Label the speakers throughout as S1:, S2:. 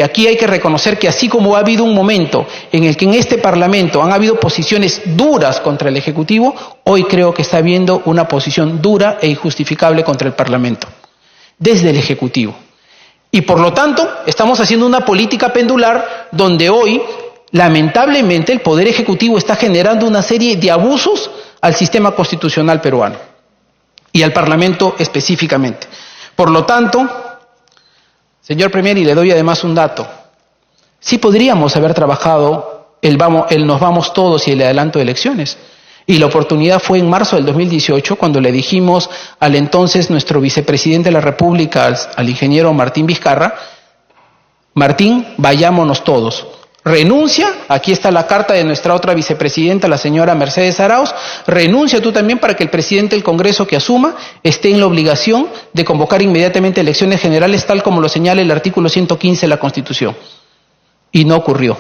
S1: Y aquí hay que reconocer que así como ha habido un momento en el que en este Parlamento han habido posiciones duras contra el Ejecutivo, hoy creo que está habiendo una posición dura e injustificable contra el Parlamento, desde el Ejecutivo. Y por lo tanto, estamos haciendo una política pendular donde hoy, lamentablemente, el Poder Ejecutivo está generando una serie de abusos al sistema constitucional peruano y al Parlamento específicamente. Por lo tanto, señor Premier, y le doy además un dato, sí podríamos haber trabajado el nos vamos todos y el adelanto de elecciones. Y la oportunidad fue en marzo del 2018 cuando le dijimos al entonces nuestro vicepresidente de la República, al ingeniero Martín Vizcarra, Martín, vayámonos todos. Renuncia, aquí está la carta de nuestra otra vicepresidenta, la señora Mercedes Arauz, renuncia tú también para que el presidente del Congreso que asuma esté en la obligación de convocar inmediatamente elecciones generales tal como lo señala el artículo 115 de la Constitución. Y no ocurrió.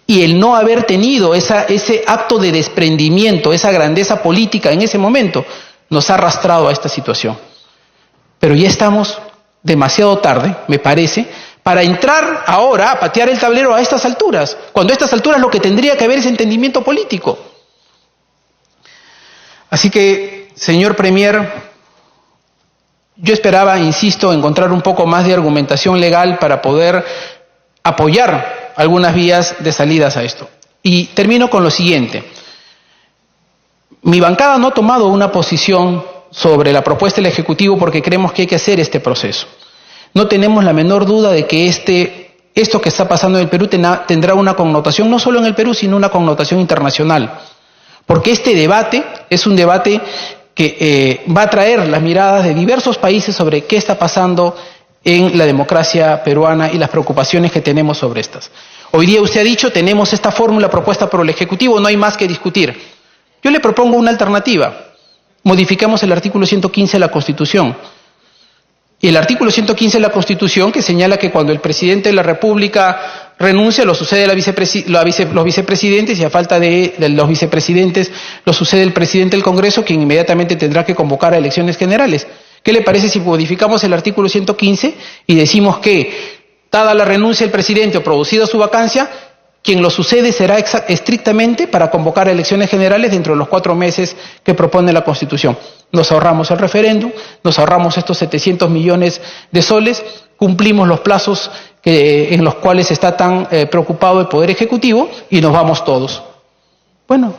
S1: Y el no haber tenido ese acto de desprendimiento, esa grandeza política en ese momento, nos ha arrastrado a esta situación. Pero ya estamos demasiado tarde, me parece, para entrar ahora a patear el tablero a estas alturas, cuando a estas alturas lo que tendría que haber es entendimiento político. Así que, señor Premier, yo esperaba, insisto, encontrar un poco más de argumentación legal para poder apoyar algunas vías de salidas a esto. Y termino con lo siguiente. Mi bancada no ha tomado una posición sobre la propuesta del Ejecutivo porque creemos que hay que hacer este proceso. No tenemos la menor duda de que esto que está pasando en el Perú tendrá una connotación, no solo en el Perú, sino una connotación internacional. Porque este debate es un debate que va a traer las miradas de diversos países sobre qué está pasando en la democracia peruana y las preocupaciones que tenemos sobre estas. Hoy día usted ha dicho, tenemos esta fórmula propuesta por el Ejecutivo, no hay más que discutir. Yo le propongo una alternativa. Modificamos el artículo 115 de la Constitución. Y el artículo 115 de la Constitución que señala que cuando el presidente de la República renuncia, lo sucede los vicepresidentes y a falta de los vicepresidentes lo sucede el presidente del Congreso, quien inmediatamente tendrá que convocar a elecciones generales. ¿Qué le parece si modificamos el artículo 115 y decimos que, dada la renuncia del presidente o producida su vacancia, quien lo sucede será estrictamente para convocar a elecciones generales dentro de los 4 meses que propone la Constitución? Nos ahorramos el referéndum, nos ahorramos estos 700 millones de soles, cumplimos los plazos en los cuales está tan preocupado el Poder Ejecutivo y nos vamos todos. Bueno,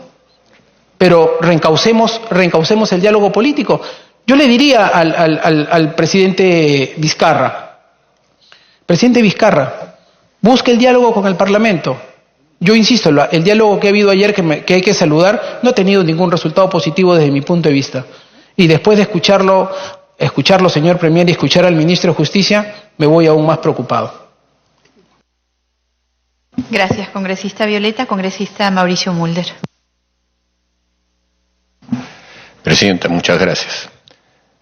S1: pero reencaucemos el diálogo político. Yo le diría al presidente Vizcarra, busque el diálogo con el Parlamento. Yo insisto, el diálogo que ha habido ayer, que hay que saludar, no ha tenido ningún resultado positivo desde mi punto de vista. Y después de escucharlo, señor Premier, y escuchar al ministro de Justicia, me voy aún más preocupado.
S2: Gracias, congresista Violeta. Congresista Mauricio Mulder.
S3: Presidenta, muchas gracias.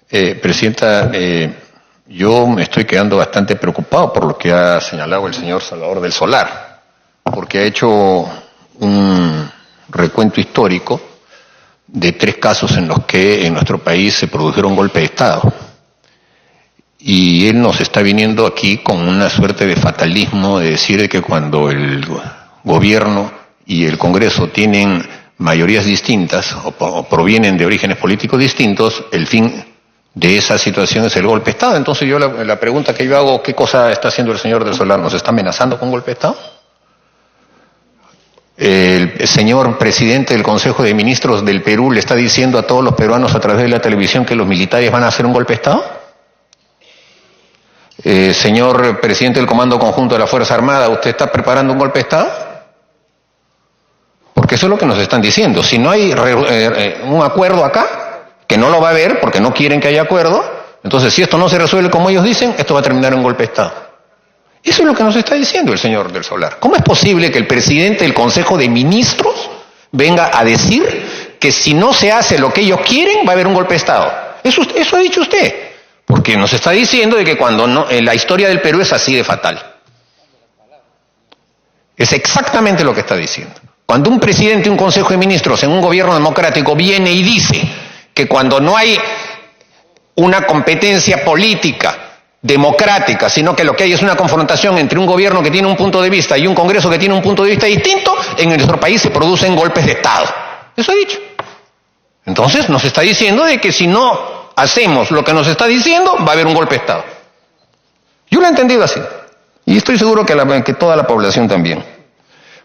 S3: Presidenta, yo me estoy quedando bastante preocupado por lo que ha señalado el señor Salvador del Solar, porque ha hecho un recuento histórico de 3 casos en los que en nuestro país se produjeron golpes de Estado. Y él nos está viniendo aquí con una suerte de fatalismo de decir que cuando el gobierno y el Congreso tienen mayorías distintas o provienen de orígenes políticos distintos, el fin de esa situación es el golpe de Estado. Entonces yo la pregunta que yo hago, ¿qué cosa está haciendo el señor del Solar? ¿Nos está amenazando con golpe de Estado? El señor presidente del Consejo de Ministros del Perú le está diciendo a todos los peruanos a través de la televisión que los militares van a hacer un golpe de Estado. Señor presidente del Comando Conjunto de la Fuerza Armada, ¿usted está preparando un golpe de Estado? Porque eso es lo que nos están diciendo. Si no hay un acuerdo acá, que no lo va a haber porque no quieren que haya acuerdo, entonces si esto no se resuelve como ellos dicen, esto va a terminar en un golpe de Estado. Eso es lo que nos está diciendo el señor del Solar. ¿Cómo es posible que el presidente del Consejo de Ministros venga a decir que si no se hace lo que ellos quieren va a haber un golpe de Estado? Eso ha dicho usted. Porque nos está diciendo de que cuando no, la historia del Perú es así de fatal. Es exactamente lo que está diciendo. Cuando un presidente de un Consejo de Ministros en un gobierno democrático viene y dice que cuando no hay una competencia política democrática, sino que lo que hay es una confrontación entre un gobierno que tiene un punto de vista y un Congreso que tiene un punto de vista distinto, en nuestro país se producen golpes de Estado. Eso he dicho. Entonces nos está diciendo de que si no hacemos lo que nos está diciendo, va a haber un golpe de Estado. Yo lo he entendido así. Y estoy seguro que toda la población también.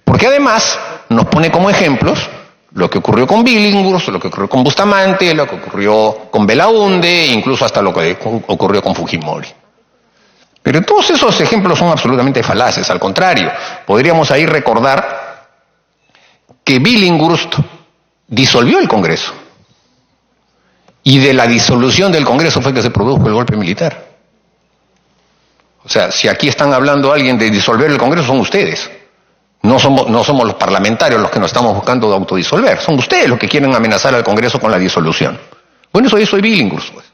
S3: Porque además nos pone como ejemplos lo que ocurrió con Billinghurst, lo que ocurrió con Bustamante, lo que ocurrió con Belaunde, incluso hasta lo que ocurrió con Fujimori. Pero todos esos ejemplos son absolutamente falaces. Al contrario, podríamos ahí recordar que Billinghurst disolvió el Congreso. Y de la disolución del Congreso fue que se produjo el golpe militar. O sea, si aquí están hablando alguien de disolver el Congreso, son ustedes. No somos los parlamentarios los que nos estamos buscando de autodisolver. Son ustedes los que quieren amenazar al Congreso con la disolución. Bueno, eso hizo Billinghurst, pues.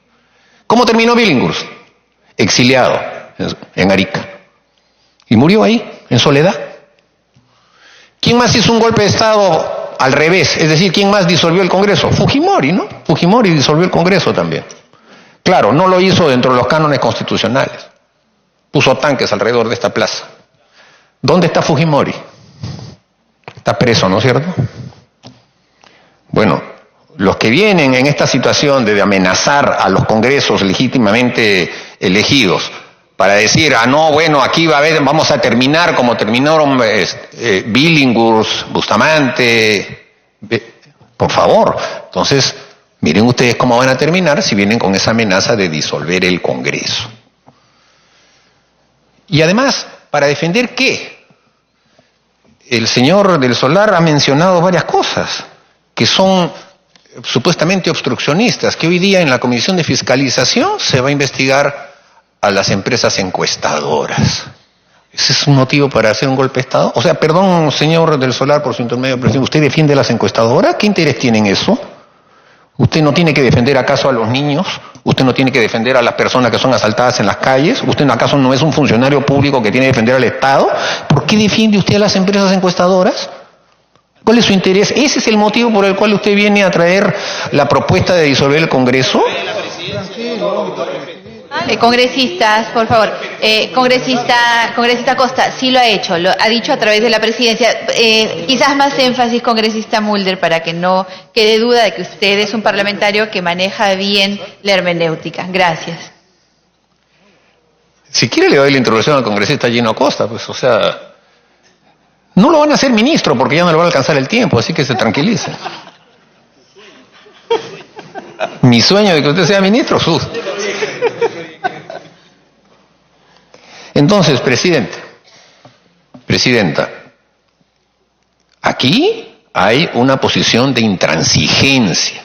S3: ¿Cómo terminó Billinghurst? Exiliado en Arica. Y murió ahí, en soledad. ¿Quién más hizo un golpe de Estado al revés? Es decir, ¿quién más disolvió el Congreso? Fujimori, ¿no? Fujimori disolvió el Congreso también. Claro, no lo hizo dentro de los cánones constitucionales. Puso tanques alrededor de esta plaza. ¿Dónde está Fujimori? Está preso, ¿no es cierto? Bueno, los que vienen en esta situación de amenazar a los congresos legítimamente elegidos para decir, no, bueno, aquí vamos a terminar como terminaron Billinghurst, Bustamante, por favor. Entonces, miren ustedes cómo van a terminar si vienen con esa amenaza de disolver el Congreso. Y además, ¿para defender qué? El señor del Solar ha mencionado varias cosas que son supuestamente obstruccionistas, que hoy día en la Comisión de Fiscalización se va a investigar a las empresas encuestadoras. ¿Ese es un motivo para hacer un golpe de Estado? O sea, perdón, señor del Solar, por su intermedio, pero ¿usted defiende a las encuestadoras? ¿Qué interés tiene en eso? ¿Usted no tiene que defender acaso a los niños? ¿Usted no tiene que defender a las personas que son asaltadas en las calles? ¿Usted acaso no es un funcionario público que tiene que defender al Estado? ¿Por qué defiende usted a las empresas encuestadoras? ¿Cuál es su interés? ¿Ese es el motivo por el cual usted viene a traer la propuesta de disolver el Congreso?
S2: Congresistas, por favor. Congresista Costa, sí lo ha hecho, lo ha dicho a través de la presidencia. Quizás más énfasis, congresista Mulder, para que no quede duda de que usted es un parlamentario que maneja bien la hermenéutica. Gracias.
S3: Si quiere le doy la introducción al congresista Gino Costa, pues, o sea, no lo van a hacer ministro porque ya no le va a alcanzar el tiempo, así que se tranquilice. Mi sueño de que usted sea ministro, Entonces, presidenta, aquí hay una posición de intransigencia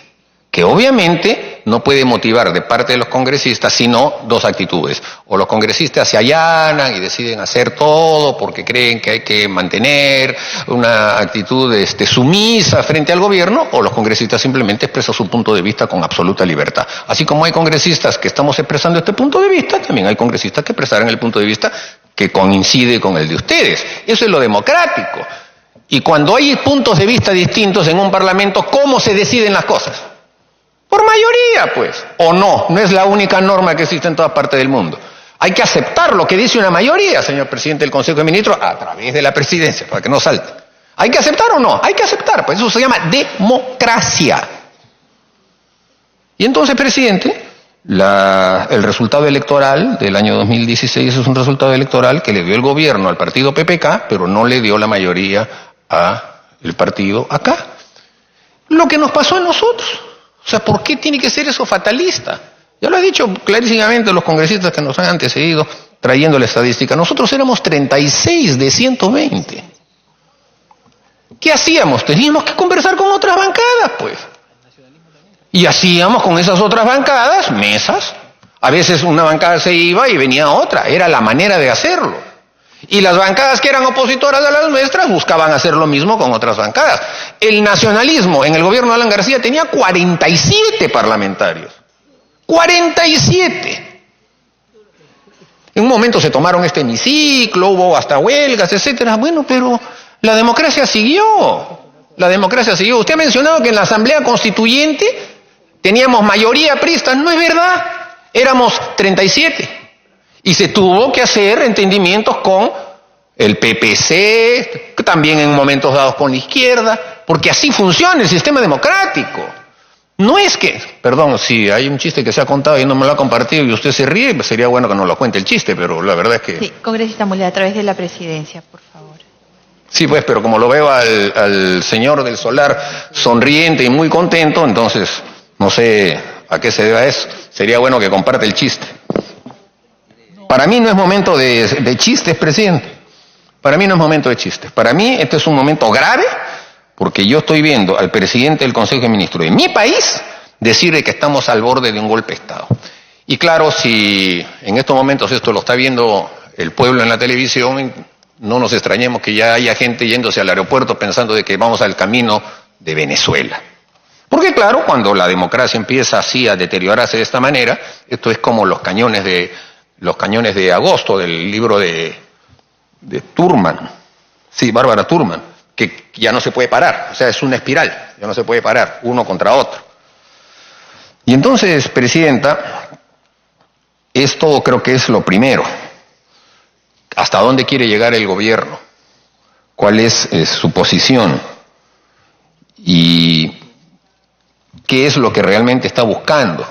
S3: que obviamente no puede motivar de parte de los congresistas sino dos actitudes. O los congresistas se allanan y deciden hacer todo porque creen que hay que mantener una actitud sumisa frente al gobierno, o los congresistas simplemente expresan su punto de vista con absoluta libertad. Así como hay congresistas que estamos expresando este punto de vista, también hay congresistas que expresarán el punto de vista que coincide con el de ustedes. Eso es lo democrático. Y cuando hay puntos de vista distintos en un parlamento, ¿cómo se deciden las cosas? Por mayoría, pues. O no, no es la única norma que existe en todas partes del mundo. Hay que aceptar lo que dice una mayoría, señor presidente del Consejo de Ministros, a través de la presidencia, para que no salte. ¿Hay que aceptar o no? Hay que aceptar, pues eso se llama democracia. Y entonces, presidente, el resultado electoral del año 2016 es un resultado electoral que le dio el gobierno al partido PPK, pero no le dio la mayoría al partido acá. Lo que nos pasó a nosotros. O sea, ¿por qué tiene que ser eso fatalista? Ya lo he dicho clarísimamente los congresistas que nos han antecedido trayendo la estadística. Nosotros éramos 36 de 120. ¿Qué hacíamos? Teníamos que conversar con otras bancadas, pues. Y hacíamos con esas otras bancadas mesas. A veces una bancada se iba y venía otra. Era la manera de hacerlo. Y las bancadas que eran opositoras a las nuestras buscaban hacer lo mismo con otras bancadas. El nacionalismo en el gobierno de Alan García tenía 47 parlamentarios. 47. En un momento se tomaron este hemiciclo, hubo hasta huelgas, etcétera. Bueno, pero la democracia siguió. La democracia siguió. Usted ha mencionado que en la Asamblea Constituyente teníamos mayoría priista. No es verdad. Éramos 37. Y se tuvo que hacer entendimientos con el PPC, también en momentos dados con la izquierda, porque así funciona el sistema democrático. No es que, perdón, si hay un chiste que se ha contado y no me lo ha compartido y usted se ríe, pues sería bueno que nos lo cuente el chiste, pero la verdad es que...
S2: Sí, congresista Mulder, a través de la presidencia, por favor.
S3: Sí, pues, pero como lo veo al señor del Solar sonriente y muy contento, entonces no sé a qué se deba eso. Sería bueno que comparte el chiste. Para mí no es momento de chistes, presidente. Para mí no es momento de chistes. Para mí este es un momento grave, porque yo estoy viendo al presidente del Consejo de Ministros de mi país decirle que estamos al borde de un golpe de Estado. Y claro, si en estos momentos esto lo está viendo el pueblo en la televisión, no nos extrañemos que ya haya gente yéndose al aeropuerto pensando de que vamos al camino de Venezuela. Porque claro, cuando la democracia empieza así a deteriorarse de esta manera, esto es como los cañones de agosto del libro de Thurman, sí, Bárbara Thurman, que ya no se puede parar, o sea, es una espiral, ya no se puede parar, uno contra otro. Y entonces, presidenta, esto creo que es lo primero. ¿Hasta dónde quiere llegar el gobierno? ¿Cuál es su posición? ¿Y qué es lo que realmente está buscando?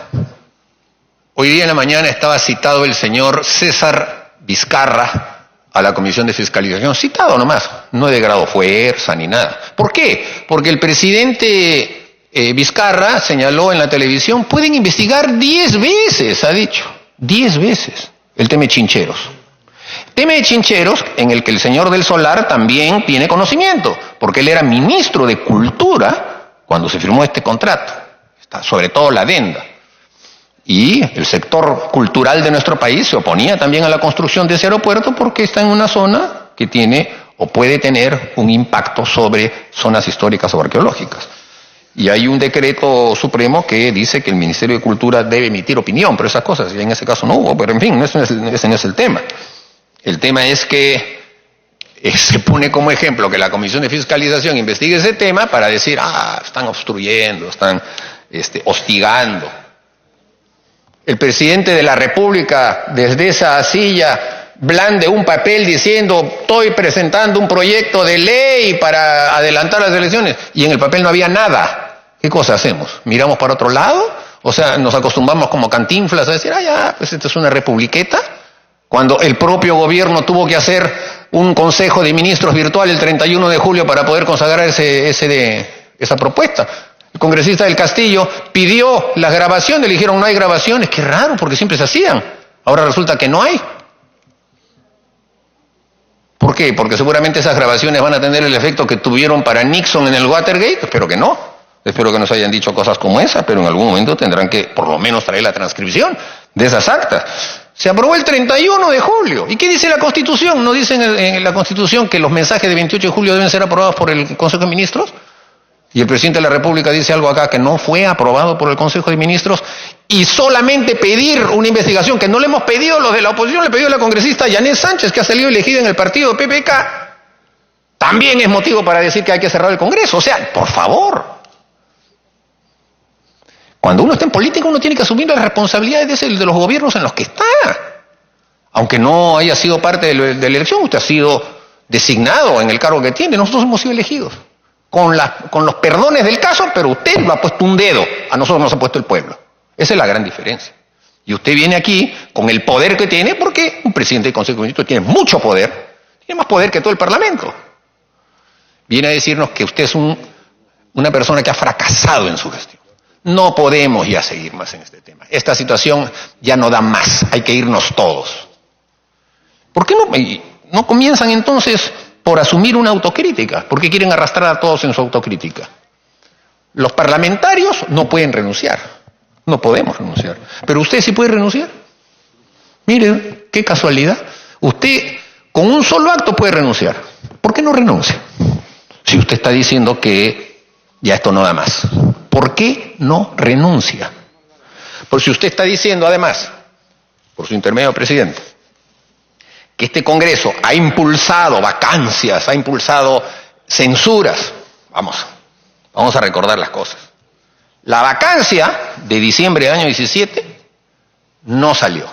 S3: Hoy día en la mañana estaba citado el señor César Vizcarra a la Comisión de Fiscalización, citado nomás, no he degradado fuerza ni nada. ¿Por qué? Porque el presidente Vizcarra señaló en la televisión, pueden investigar 10 veces, ha dicho, 10 veces, el tema de Chincheros. Tema de Chincheros en el que el señor del Solar también tiene conocimiento, porque él era ministro de Cultura cuando se firmó este contrato, sobre todo la adenda. Y el sector cultural de nuestro país se oponía también a la construcción de ese aeropuerto porque está en una zona que tiene o puede tener un impacto sobre zonas históricas o arqueológicas. Y hay un decreto supremo que dice que el Ministerio de Cultura debe emitir opinión, pero esas cosas, y en ese caso no hubo, pero en fin, ese no es el tema. El tema es que se pone como ejemplo que la Comisión de Fiscalización investigue ese tema para decir, están obstruyendo, están hostigando. El presidente de la República, desde esa silla, blande un papel diciendo, estoy presentando un proyecto de ley para adelantar las elecciones, y en el papel no había nada. ¿Qué cosa hacemos? ¿Miramos para otro lado? O sea, nos acostumbramos como Cantinflas a decir, pues esta es una republiqueta, cuando el propio gobierno tuvo que hacer un consejo de ministros virtual el 31 de julio para poder consagrar esa propuesta. El congresista del Castillo pidió las grabaciones, le dijeron no hay grabaciones, qué raro, porque siempre se hacían. Ahora resulta que no hay. ¿Por qué? Porque seguramente esas grabaciones van a tener el efecto que tuvieron para Nixon en el Watergate. Espero que no. Espero que nos hayan dicho cosas como esa, pero en algún momento tendrán que por lo menos traer la transcripción de esas actas. Se aprobó el 31 de julio. ¿Y qué dice la Constitución? ¿No dice en la Constitución que los mensajes de 28 de julio deben ser aprobados por el Consejo de Ministros? Y el presidente de la República dice algo acá que no fue aprobado por el Consejo de Ministros, y solamente pedir una investigación que no le hemos pedido los de la oposición, le pidió la congresista Yanet Sánchez, que ha salido elegida en el partido PPK, también es motivo para decir que hay que cerrar el Congreso. O sea, por favor. Cuando uno está en política, uno tiene que asumir las responsabilidades de los gobiernos en los que está. Aunque no haya sido parte de la elección, usted ha sido designado en el cargo que tiene, nosotros hemos sido elegidos. Con los perdones del caso, pero usted lo ha puesto un dedo, a nosotros nos ha puesto el pueblo. Esa es la gran diferencia. Y usted viene aquí con el poder que tiene, porque un presidente del Consejo de Ministros tiene mucho poder, tiene más poder que todo el Parlamento. Viene a decirnos que usted es una persona que ha fracasado en su gestión. No podemos ya seguir más en este tema. Esta situación ya no da más, hay que irnos todos. ¿Por qué no comienzan entonces por asumir una autocrítica? ¿Por qué quieren arrastrar a todos en su autocrítica? Los parlamentarios no pueden renunciar, no podemos renunciar, pero usted sí puede renunciar. Mire, qué casualidad, usted con un solo acto puede renunciar. ¿Por qué no renuncia? Si usted está diciendo que ya esto no da más, ¿por qué no renuncia? Porque si usted está diciendo además, por su intermedio, presidente, que este Congreso ha impulsado vacancias, ha impulsado censuras. Vamos a recordar las cosas. La vacancia de diciembre del año 17 no salió.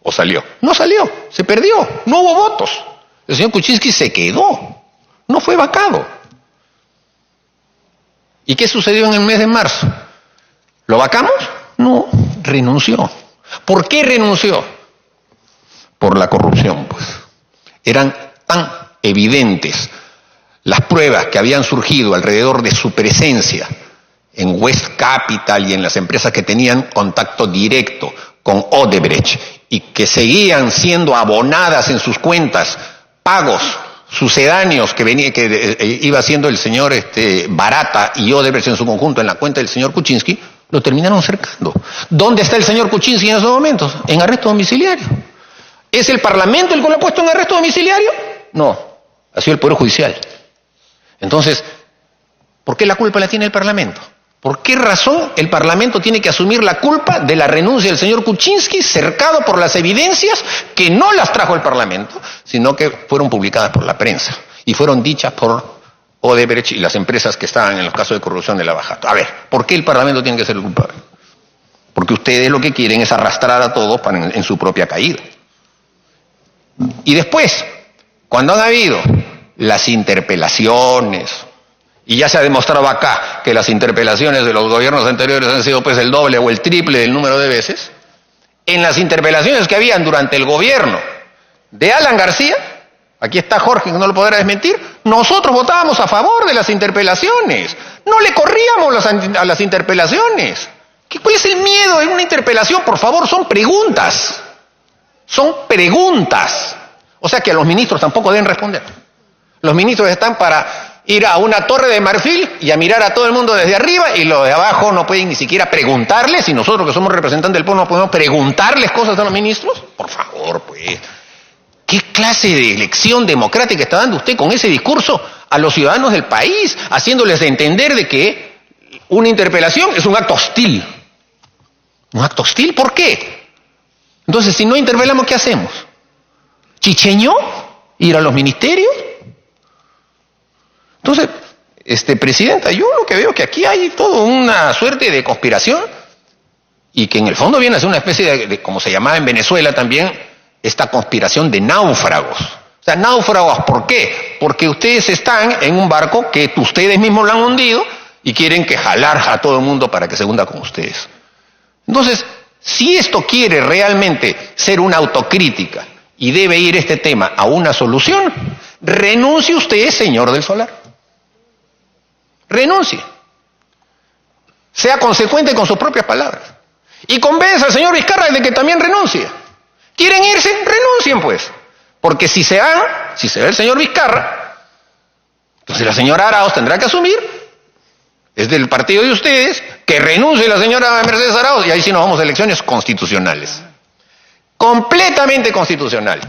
S3: ¿O salió? No salió, se perdió, no hubo votos. El señor Kuczynski se quedó, no fue vacado. ¿Y qué sucedió en el mes de marzo? ¿Lo vacamos? No, renunció. ¿Por qué renunció? Por la corrupción, pues. Eran tan evidentes las pruebas que habían surgido alrededor de su presencia en West Capital y en las empresas que tenían contacto directo con Odebrecht y que seguían siendo abonadas en sus cuentas pagos sucedáneos que iba haciendo el señor Barata y Odebrecht en su conjunto en la cuenta del señor Kuczynski, lo terminaron cercando. ¿Dónde está el señor Kuczynski en esos momentos? En arresto domiciliario. ¿Es el Parlamento el que lo ha puesto en arresto domiciliario? No, ha sido el Poder Judicial. Entonces, ¿por qué la culpa la tiene el Parlamento? ¿Por qué razón el Parlamento tiene que asumir la culpa de la renuncia del señor Kuczynski, cercado por las evidencias que no las trajo el Parlamento, sino que fueron publicadas por la prensa y fueron dichas por Odebrecht y las empresas que estaban en los casos de corrupción de la Baja? A ver, ¿por qué el Parlamento tiene que ser el culpable? Porque ustedes lo que quieren es arrastrar a todos en su propia caída. Y después, cuando han habido las interpelaciones, y ya se ha demostrado acá que las interpelaciones de los gobiernos anteriores han sido pues el doble o el triple del número de veces, en las interpelaciones que habían durante el gobierno de Alan García, aquí está Jorge que no lo podrá desmentir, nosotros votábamos a favor de las interpelaciones, no le corríamos a las interpelaciones. ¿Cuál es el miedo en una interpelación? Por favor, son preguntas. Son preguntas. O sea que a los ministros tampoco deben responder. Los ministros están para ir a una torre de marfil y a mirar a todo el mundo desde arriba, y los de abajo no pueden ni siquiera preguntarles, y nosotros que somos representantes del pueblo no podemos preguntarles cosas a los ministros. Por favor, pues. ¿Qué clase de elección democrática está dando usted con ese discurso a los ciudadanos del país, haciéndoles entender de que una interpelación es un acto hostil? ¿Un acto hostil? ¿Por qué? Entonces, si no interpelamos, ¿qué hacemos? ¿Chicheño? ¿Ir a los ministerios? Entonces, Presidenta, yo lo que veo que aquí hay toda una suerte de conspiración y que en el fondo viene a ser una especie de como se llamaba en Venezuela también, esta conspiración de náufragos. O sea, náufragos, ¿por qué? Porque ustedes están en un barco que ustedes mismos lo han hundido y quieren que jalar a todo el mundo para que se hunda con ustedes. Entonces, si esto quiere realmente ser una autocrítica y debe ir este tema a una solución, renuncie usted, señor del Solar. Renuncie. Sea consecuente con sus propias palabras. Y convenza al señor Vizcarra de que también renuncie. ¿Quieren irse? Renuncien, pues. Porque si se van, si se va el señor Vizcarra, entonces la señora Arauz tendrá que asumir, es del partido de ustedes, que renuncie la señora Mercedes Arauz, y ahí sí nos vamos a elecciones constitucionales. Completamente constitucionales.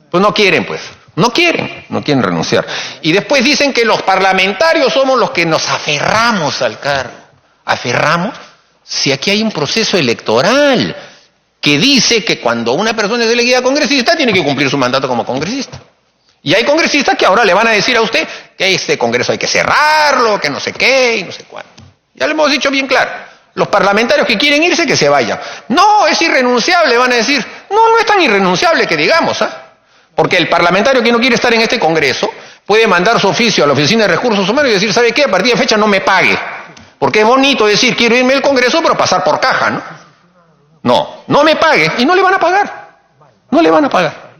S3: Pues no quieren, pues. No quieren renunciar. Y después dicen que los parlamentarios somos los que nos aferramos al cargo. ¿Aferramos? Si aquí hay un proceso electoral que dice que cuando una persona es elegida congresista tiene que cumplir su mandato como congresista. Y hay congresistas que ahora le van a decir a usted que este congreso hay que cerrarlo, que no sé qué y no sé cuánto. Ya le hemos dicho bien claro. Los parlamentarios que quieren irse, que se vayan. No, es irrenunciable, van a decir. No, no es tan irrenunciable que digamos, ¿ah? Porque el parlamentario que no quiere estar en este Congreso puede mandar su oficio a la Oficina de Recursos Humanos y decir, ¿sabe qué? A partir de fecha no me pague. Porque es bonito decir, quiero irme al Congreso, pero pasar por caja, ¿no? No me pague. Y no le van a pagar. No le van a pagar.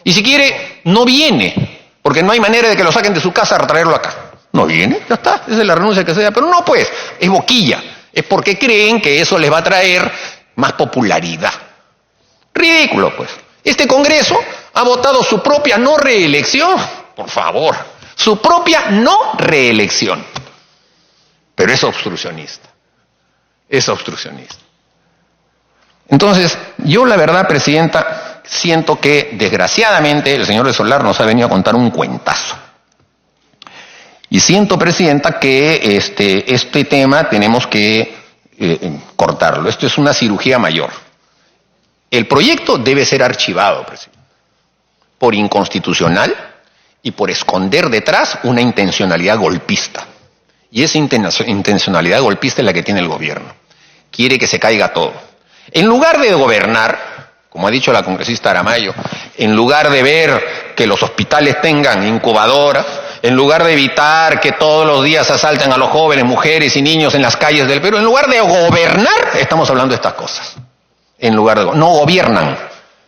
S3: Y si quiere, no viene. Porque no hay manera de que lo saquen de su casa a traerlo acá. No viene, ya está. Esa es la renuncia que se da. Pero no, pues, es boquilla. Es porque creen que eso les va a traer más popularidad. Ridículo, pues. Este Congreso ha votado su propia no reelección, por favor, su propia no reelección. Pero es obstruccionista. Es obstruccionista. Entonces, yo la verdad, Presidenta, siento que desgraciadamente el señor de Solar nos ha venido a contar un cuentazo. Y siento, Presidenta, que este tema tenemos que cortarlo. Esto es una cirugía mayor. El proyecto debe ser archivado, Presidente, por inconstitucional y por esconder detrás una intencionalidad golpista. Y esa intencionalidad golpista es la que tiene el gobierno. Quiere que se caiga todo. En lugar de gobernar, como ha dicho la congresista Aramayo, en lugar de ver que los hospitales tengan incubadoras, en lugar de evitar que todos los días asalten a los jóvenes, mujeres y niños en las calles del Perú, en lugar de gobernar, estamos hablando de estas cosas. En lugar de no gobiernan.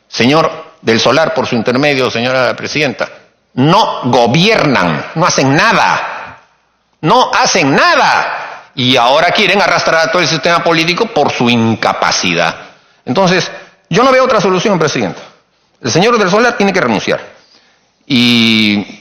S3: Señor del Solar, por su intermedio, señora presidenta, no gobiernan, no hacen nada. No hacen nada. Y ahora quieren arrastrar a todo el sistema político por su incapacidad. Entonces, yo no veo otra solución, presidenta. El señor del Solar tiene que renunciar. Y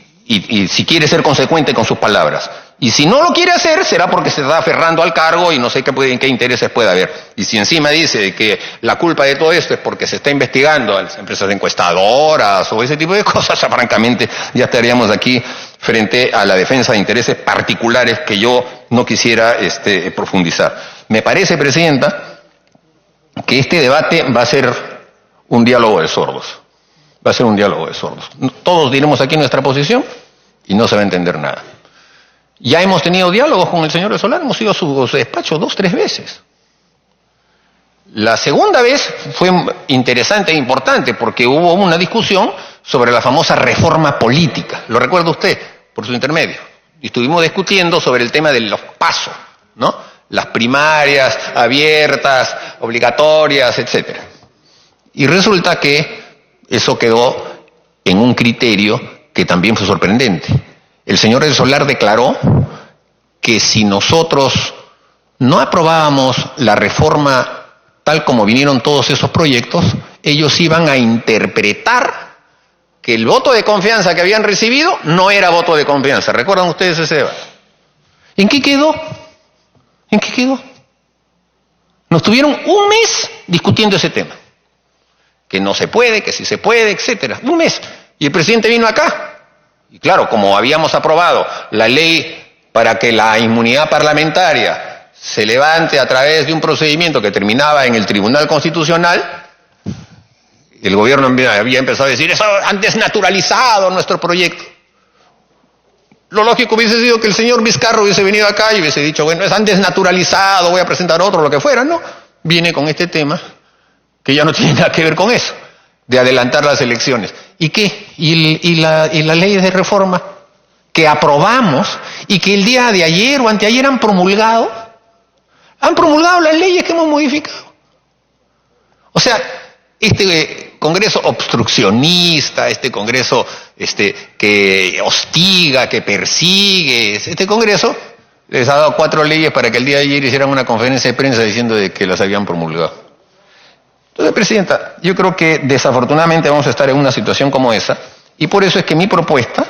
S3: si quiere ser consecuente con sus palabras. Y si no lo quiere hacer, será porque se está aferrando al cargo y no sé qué intereses puede haber. Y si encima dice que la culpa de todo esto es porque se está investigando a las empresas encuestadoras o ese tipo de cosas, francamente ya estaríamos aquí frente a la defensa de intereses particulares que yo no quisiera profundizar. Me parece, presidenta, que este debate va a ser un diálogo de sordos. Va a ser un diálogo de sordos. Todos diremos aquí nuestra posición y no se va a entender nada. Ya hemos tenido diálogos con el señor del Solar, hemos ido a su despacho 2, 3 veces. La segunda vez fue interesante e importante porque hubo una discusión sobre la famosa reforma política. ¿Lo recuerda usted? Por su intermedio. Y estuvimos discutiendo sobre el tema de los pasos, ¿no? Las primarias abiertas, obligatorias, etcétera. Y resulta que eso quedó en un criterio que también fue sorprendente. El señor del Solar declaró que si nosotros no aprobábamos la reforma tal como vinieron todos esos proyectos, ellos iban a interpretar que el voto de confianza que habían recibido no era voto de confianza. ¿Recuerdan ustedes ese debate? ¿En qué quedó? ¿En qué quedó? Nos tuvieron un mes discutiendo ese tema. Que no se puede, que sí se puede, etcétera. Un mes. Y el presidente vino acá. Y claro, como habíamos aprobado la ley para que la inmunidad parlamentaria se levante a través de un procedimiento que terminaba en el Tribunal Constitucional, el gobierno había empezado a decir, eso han desnaturalizado nuestro proyecto. Lo lógico hubiese sido que el señor Vizcarra hubiese venido acá y hubiese dicho, bueno, han desnaturalizado, voy a presentar otro, lo que fuera, ¿no? Viene con este tema que ya no tiene nada que ver con eso, de adelantar las elecciones. ¿Y qué? ¿Y la ley de reforma que aprobamos y que el día de ayer o anteayer han promulgado las leyes que hemos modificado? O sea, este Congreso obstruccionista, este Congreso que hostiga, que persigue, este Congreso les ha dado 4 leyes para que el día de ayer hicieran una conferencia de prensa diciendo de que las habían promulgado. Entonces, presidenta, yo creo que desafortunadamente vamos a estar en una situación como esa y por eso es que mi propuesta,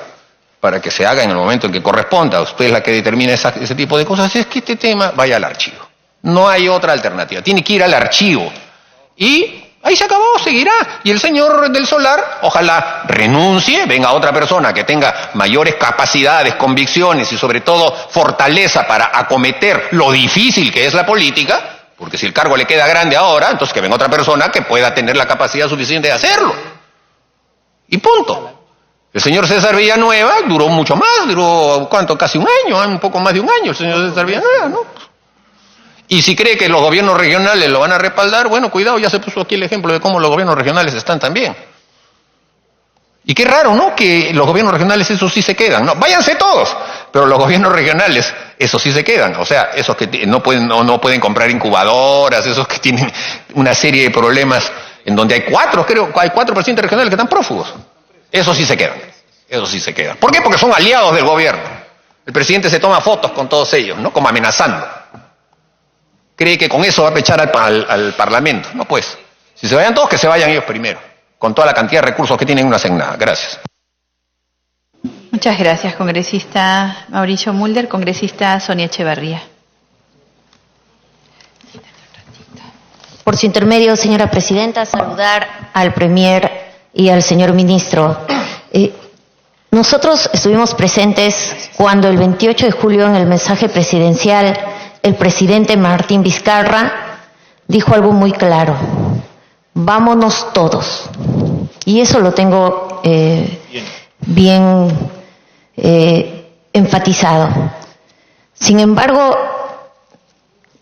S3: para que se haga en el momento en que corresponda, usted es la que determina ese tipo de cosas, es que este tema vaya al archivo. No hay otra alternativa, tiene que ir al archivo. Y ahí se acabó, seguirá. Y el señor del Solar, ojalá renuncie, venga otra persona que tenga mayores capacidades, convicciones y sobre todo fortaleza para acometer lo difícil que es la política. Porque si el cargo le queda grande ahora, entonces que venga otra persona que pueda tener la capacidad suficiente de hacerlo. Y punto. El señor César Villanueva duró mucho más, duró, ¿cuánto? Casi un año, un poco más de un año el señor César Villanueva, ¿no? Y si cree que los gobiernos regionales lo van a respaldar, bueno, cuidado, ya se puso aquí el ejemplo de cómo los gobiernos regionales están también. Y qué raro, ¿no? Que los gobiernos regionales esos sí se quedan, ¿no? Váyanse todos, pero los gobiernos regionales esos sí se quedan. O sea, esos que no pueden comprar incubadoras, esos que tienen una serie de problemas en donde hay 4 presidentes regionales que están prófugos. Esos sí se quedan, esos sí se quedan. ¿Por qué? Porque son aliados del gobierno. El presidente se toma fotos con todos ellos, ¿no? Como amenazando. Cree que con eso va a pechar al Parlamento. No, pues. Si se vayan todos, que se vayan ellos primero, con toda la cantidad de recursos que tienen y no hacen nada. Gracias.
S2: Muchas gracias, congresista Mauricio Mulder. Congresista Sonia Echevarría.
S4: Por su intermedio, señora presidenta, saludar al premier y al señor ministro. Nosotros estuvimos presentes cuando el 28 de julio en el mensaje presidencial el presidente Martín Vizcarra dijo algo muy claro: vámonos todos. Y eso lo tengo bien enfatizado. Sin embargo,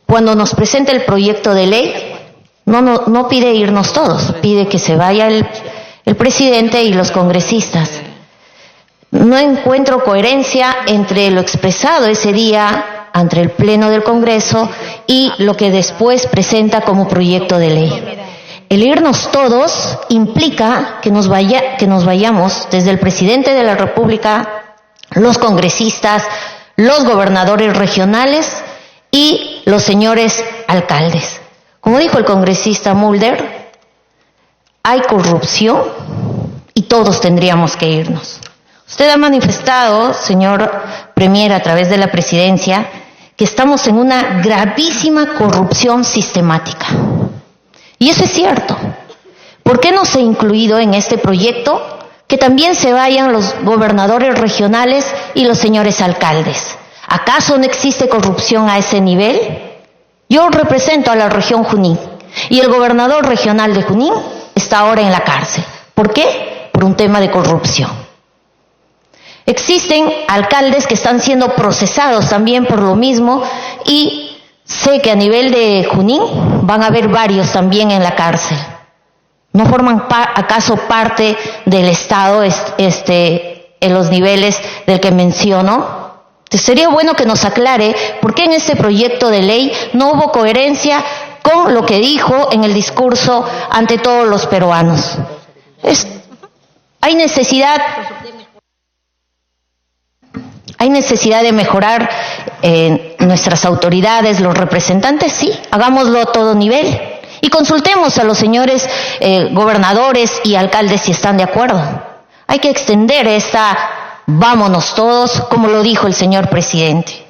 S4: cuando nos presenta el proyecto de ley, no pide irnos todos, pide que se vaya el presidente y los congresistas. No encuentro coherencia entre lo expresado ese día ante el Pleno del Congreso y lo que después presenta como proyecto de ley. El irnos todos implica que nos vayamos desde el presidente de la República, los congresistas, los gobernadores regionales y los señores alcaldes. Como dijo el congresista Mulder, hay corrupción y todos tendríamos que irnos. Usted ha manifestado, señor Premier, a través de la presidencia, que estamos en una gravísima corrupción sistemática. Y eso es cierto. ¿Por qué no se ha incluido en este proyecto que también se vayan los gobernadores regionales y los señores alcaldes? ¿Acaso no existe corrupción a ese nivel? Yo represento a la región Junín y el gobernador regional de Junín está ahora en la cárcel. ¿Por qué? Por un tema de corrupción. Existen alcaldes que están siendo procesados también por lo mismo y sé que a nivel de Junín van a haber varios también en la cárcel. ¿No forman acaso parte del Estado en los niveles del que menciono? Entonces sería bueno que nos aclare por qué en este proyecto de ley no hubo coherencia con lo que dijo en el discurso ante todos los peruanos. Hay necesidad de mejorar nuestras autoridades, los representantes, sí, hagámoslo a todo nivel. Y consultemos a los señores gobernadores y alcaldes si están de acuerdo. Hay que extender esta vámonos todos, como lo dijo el señor presidente.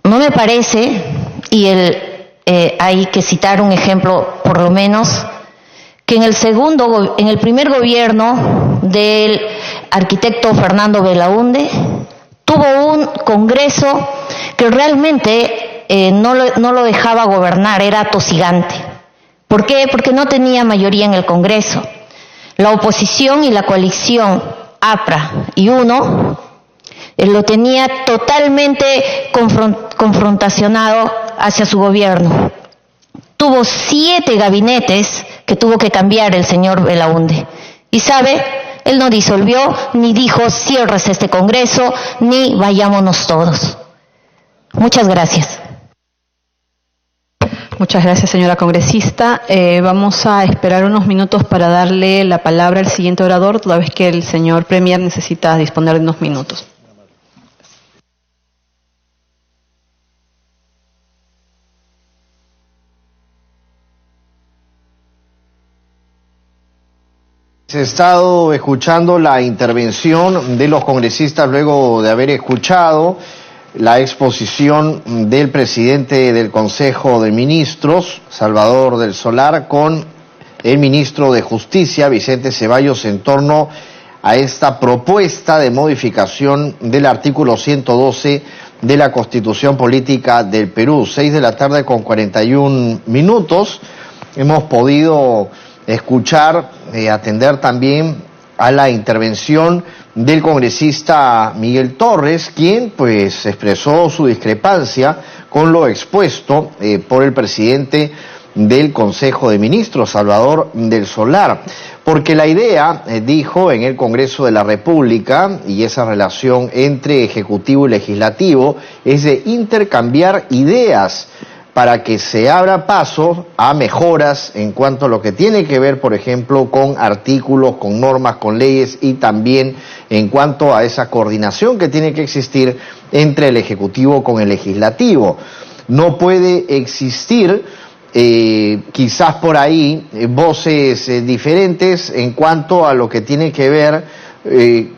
S4: No me parece, y hay que citar un ejemplo por lo menos, que en el primer gobierno del arquitecto Fernando Belaúnde tuvo un congreso que realmente no lo dejaba gobernar, era atosigante. ¿Por qué? Porque no tenía mayoría en el Congreso. La oposición y la coalición APRA y UNO lo tenía totalmente confrontacionado hacia su gobierno. Tuvo 7 gabinetes que tuvo que cambiar el señor Belaúnde. Y sabe, él no disolvió, ni dijo cierres este Congreso, ni vayámonos todos. Muchas gracias.
S5: Muchas gracias, señora congresista. Vamos a esperar unos minutos para darle la palabra al siguiente orador, toda vez que el señor Premier necesita disponer de unos minutos.
S6: Se ha estado escuchando la intervención de los congresistas luego de haber escuchado la exposición del presidente del Consejo de Ministros, Salvador del Solar, con el ministro de Justicia, Vicente Ceballos, en torno a esta propuesta de modificación del artículo 112 de la Constitución Política del Perú. 6:41 p.m. Hemos podido escuchar, atender también a la intervención del congresista Miguel Torres, quien pues expresó su discrepancia con lo expuesto por el presidente del Consejo de Ministros, Salvador del Solar, porque la idea, dijo, en el Congreso de la República, y esa relación entre Ejecutivo y Legislativo, es de intercambiar ideas para que se abra paso a mejoras en cuanto a lo que tiene que ver, por ejemplo, con artículos, con normas, con leyes, y también en cuanto a esa coordinación que tiene que existir entre el Ejecutivo con el Legislativo. No puede existir, quizás por ahí, voces diferentes en cuanto a lo que tiene que ver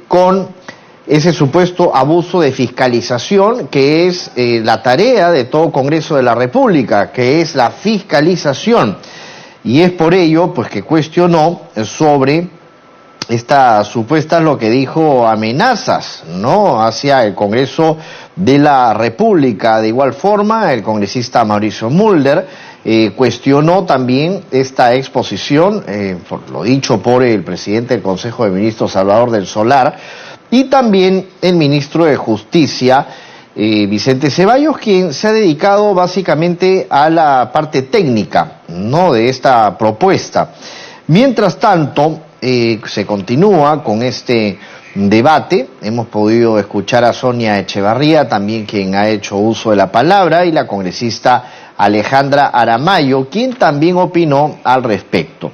S6: con ese supuesto abuso de fiscalización, que es la tarea de todo Congreso de la República, que es la fiscalización. Y es por ello pues que cuestionó sobre estas supuestas, lo que dijo, amenazas, ¿no?, hacia el Congreso de la República. De igual forma, el congresista Mauricio Mulder cuestionó también esta exposición, por lo dicho por el presidente del Consejo de Ministros, Salvador del Solar, y también el ministro de Justicia, Vicente Ceballos, quien se ha dedicado básicamente a la parte técnica, ¿no?, de esta propuesta. Mientras tanto, se continúa con este debate. Hemos podido escuchar a Sonia Echevarría, también quien ha hecho uso de la palabra, y la congresista Alejandra Aramayo, quien también opinó al respecto.